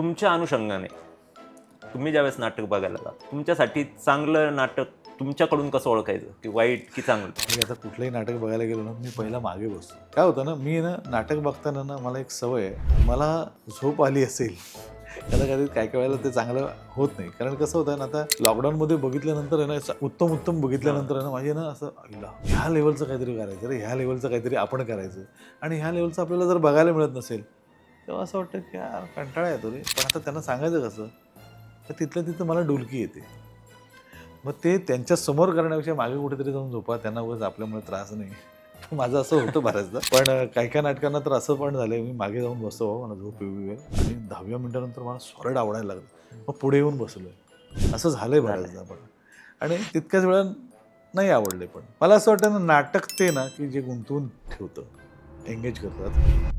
तुमच्या अनुषंगाने तुम्ही ज्यावेळेस नाटक बघायला जाता, तुमच्यासाठी चांगलं नाटक तुमच्याकडून कसं ओळखायचं की वाईट की चांगलं? मी आता कुठलंही नाटक बघायला गेलो ना, मी पहिला मागे बसतो. काय होतं ना, मी ना नाटक बघताना ना मला एक सवय आहे, मला झोप आली असेल त्याला कधी काय काय वेळेला ते चांगलं होत नाही. कारण कसं होतं ना, आता लॉकडाऊनमध्ये बघितल्यानंतर आहे ना, उत्तम बघितल्यानंतर आहे ना, माझे ना असं आईला ह्या लेवलचं काहीतरी करायचं रे, ह्या लेवलचं काहीतरी आपण करायचं आणि ह्या लेवलचं आपल्याला जर बघायला मिळत नसेल तेव्हा असं वाटतं की यार कंटाळा येतो रे. पण आता त्यांना सांगायचं कसं, तर तिथल्या तिथं मला डुलकी येते. मग ते त्यांच्या समोर करण्यापेक्षा मागे कुठेतरी जाऊन झोपा, त्यांना उगाच आपल्यामुळे त्रास नाही. माझं असं होतं बऱ्याचदा. पण काही काही नाटकांना तर असं पण झालंय, मी मागे जाऊन बसतो, मला झोप येऊ आणि 10व्या मिनिटानंतर मला सॉलिड आवडायला लागलं. मग पुढे येऊन बसलोय. असं झालंय बऱ्याचदा पण. आणि तितक्याच वेळा नाही आवडले पण. मला असं वाटतं ना, नाटक ते ना, की जे गुंतवून ठेवतं, एंगेज करतात.